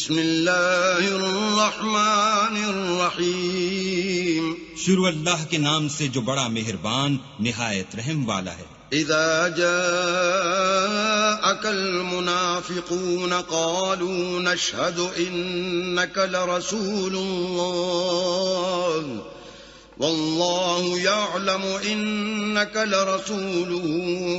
بسم اللہ الرحمن الرحیم شروع اللہ کے نام سے جو بڑا مہربان نہایت رحم والا ہے۔ اذا جاءك المنافقون قالوا نشهد انك لرسول الله والله يعلم انك لرسوله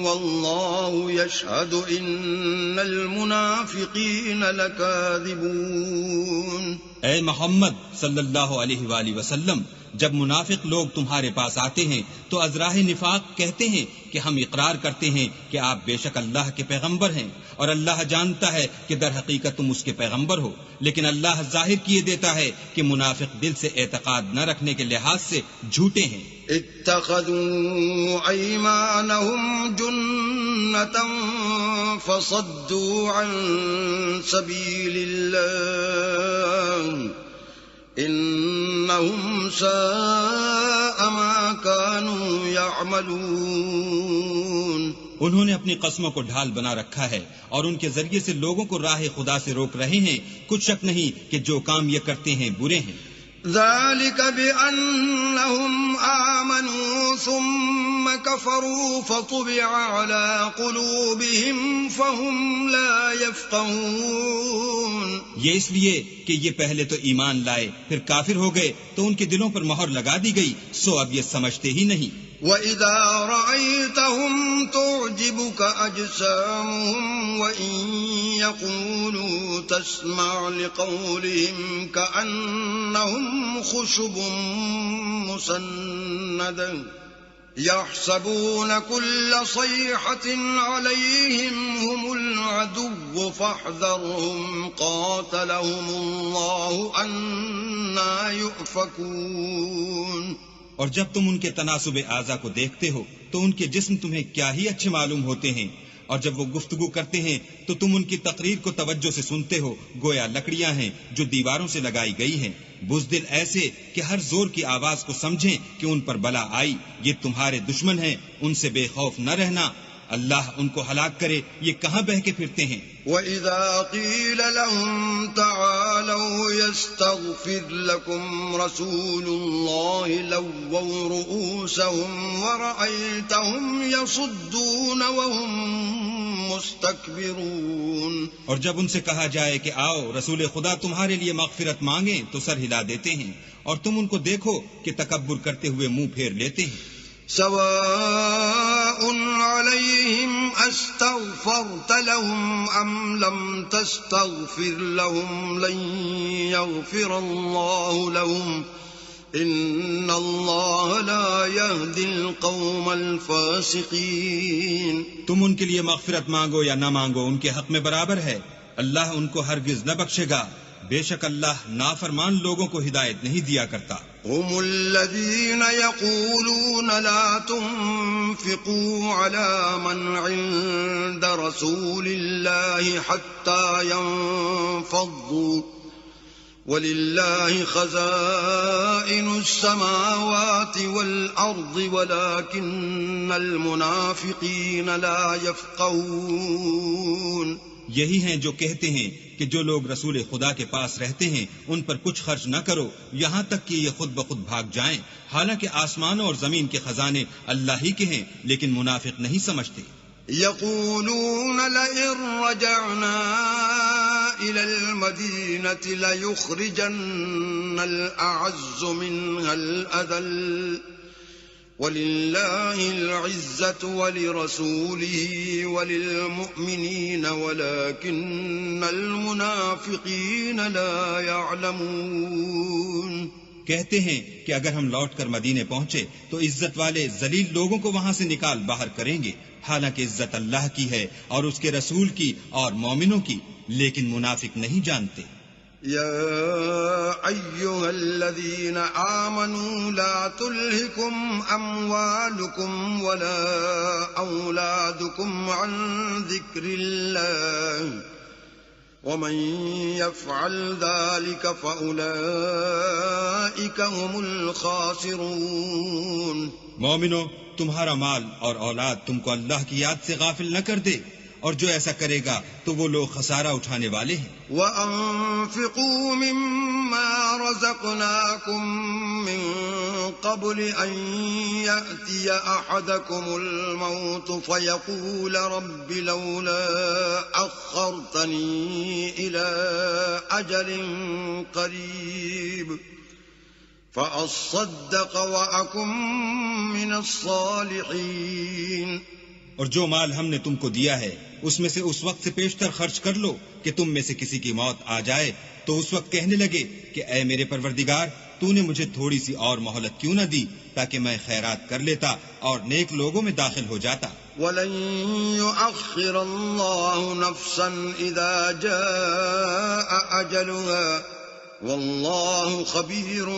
والله يشهد ان المنافقين لكاذبون۔ اے محمد صلی اللہ علیہ وآلہ وسلم، جب منافق لوگ تمہارے پاس آتے ہیں تو ازراہ نفاق کہتے ہیں کہ ہم اقرار کرتے ہیں کہ آپ بے شک اللہ کے پیغمبر ہیں، اور اللہ جانتا ہے کہ در حقیقت تم اس کے پیغمبر ہو، لیکن اللہ ظاہر کیے دیتا ہے کہ منافق دل سے اعتقاد نہ رکھنے کے لحاظ سے جھوٹے ہیں۔ اتخذوا ایمانهم جنة فصدوا عن سبیل اللہ انہم ساء ما كانوا يعملون۔ انہوں نے اپنی قسموں کو ڈھال بنا رکھا ہے اور ان کے ذریعے سے لوگوں کو راہ خدا سے روک رہے ہیں، کچھ شک نہیں کہ جو کام یہ کرتے ہیں برے ہیں۔ ذلك بأنهم آمنوا ثم كفروا فطبع على قلوبهم فهم لا يفقهون۔ یہ اس لیے کہ یہ پہلے تو ایمان لائے پھر کافر ہو گئے تو ان کے دلوں پر مہر لگا دی گئی، سو اب یہ سمجھتے ہی نہیں۔ وَإِذَا رَأَيْتَهُمْ تُعْجِبُكَ أَجْسَامُهُمْ وَإِن يَقُولُوا تَسْمَعْ لِقَوْلِهِمْ كَأَنَّهُمْ خُشُبٌ مُّسَنَّدَةٌ يَحْسَبُونَ كُلَّ صَيْحَةٍ عَلَيْهِمْ هُمُ الْعَدُوُّ فَاحْذَرْهُمْ قَاتَلَهُمُ اللَّهُ أَنَّىٰ يُؤْفَكُونَ۔ اور جب تم ان کے تناسب اعضا کو دیکھتے ہو تو ان کے جسم تمہیں کیا ہی اچھے معلوم ہوتے ہیں، اور جب وہ گفتگو کرتے ہیں تو تم ان کی تقریر کو توجہ سے سنتے ہو، گویا لکڑیاں ہیں جو دیواروں سے لگائی گئی ہیں، بزدل ایسے کہ ہر زور کی آواز کو سمجھیں کہ ان پر بلا آئی، یہ تمہارے دشمن ہیں، ان سے بے خوف نہ رہنا، اللہ ان کو ہلاک کرے، یہ کہاں بہہ کے پھرتے ہیں۔ وَإِذَا قِيلَ لَهُمْ تَعَالَوْا يَسْتَغْفِرْ لَكُمْ رَسُولُ اللَّهِ لَوَّوْا رُؤُوسَهُمْ وَرَأَيْتَهُمْ يَصُدُّونَ وَهُمْ مُسْتَكْبِرُونَ۔ اور جب ان سے کہا جائے کہ آؤ رسول خدا تمہارے لیے مغفرت مانگیں تو سر ہلا دیتے ہیں، اور تم ان کو دیکھو کہ تکبر کرتے ہوئے منہ پھیر لیتے ہیں۔ سواء عليهم استغفرت لهم ام لم تستغفر لهم لن يغفر الله لهم ان الله لا يهدي القوم الفاسقين۔ تم ان کے لیے مغفرت مانگو یا نہ مانگو ان کے حق میں برابر ہے، اللہ ان کو ہرگز نہ بخشے گا، بے شک اللہ نافرمان لوگوں کو ہدایت نہیں دیا کرتا۔ هم الذين يقولون لا تنفقوا على من عند رسول الله حتى ينفضوا ولله خزائن السماوات والأرض ولكن المنافقين لا يفقهون۔ یہی ہیں جو کہتے ہیں کہ جو لوگ رسول خدا کے پاس رہتے ہیں ان پر کچھ خرچ نہ کرو یہاں تک کہ یہ خود بخود بھاگ جائیں، حالانکہ آسمانوں اور زمین کے خزانے اللہ ہی کے ہیں، لیکن منافق نہیں سمجھتے۔ يقولون لئن رجعنا إلى المدينة ليخرجن الأعز منها الأذل وَلِلَّهِ الْعِزَّةُ وَلِرَسُولِهِ وَلِلْمُؤْمِنِينَ وَلَكِنَّ الْمُنَافِقِينَ لَا يَعْلَمُونَ۔ کہتے ہیں کہ اگر ہم لوٹ کر مدینے پہنچے تو عزت والے ذلیل لوگوں کو وہاں سے نکال باہر کریں گے، حالانکہ عزت اللہ کی ہے اور اس کے رسول کی اور مومنوں کی، لیکن منافق نہیں جانتے۔ يا أيها الذين آمنوا لا تلهكم أموالكم ولا أولادكم عن ذكر الله ومن يفعل ذلك فأولئك هم الخاسرون۔ مومنو، تمہارا مال اور اولاد تم کو اللہ کی یاد سے غافل نہ کر دے، اور جو ایسا کرے گا تو وہ لوگ خسارہ اٹھانے والے ہیں۔ وَأَنفِقُوا مِمَّا رَزَقْنَاكُم مِّن قَبْلِ أَن يَأْتِيَ أَحَدَكُمُ الْمَوْتُ فَيَقُولَ رَبِّ لَوْلَا أَخَّرْتَنِي إِلَىٰ أَجَلٍ قَرِيبٍ فَأَصَّدَّقَ وَأَكُن مِّنَ الصَّالِحِينَ۔ اور جو مال ہم نے تم کو دیا ہے اس میں سے اس وقت سے پیشتر خرچ کر لو کہ تم میں سے کسی کی موت آ جائے تو اس وقت کہنے لگے کہ اے میرے پروردگار تو نے مجھے تھوڑی سی اور مہلت کیوں نہ دی تاکہ میں خیرات کر لیتا اور نیک لوگوں میں داخل ہو جاتا۔ وَلَن يُؤَخِّرَ اللَّهُ نَفْسًا إِذَا جَاءَ أَجَلُهَا وَاللَّهُ خَبِيرٌ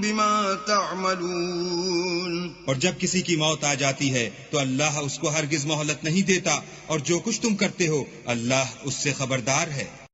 بِمَا تَعْمَلُونَ۔ اور جب کسی کی موت آ جاتی ہے تو اللہ اس کو ہرگز مہلت نہیں دیتا، اور جو کچھ تم کرتے ہو اللہ اس سے خبردار ہے۔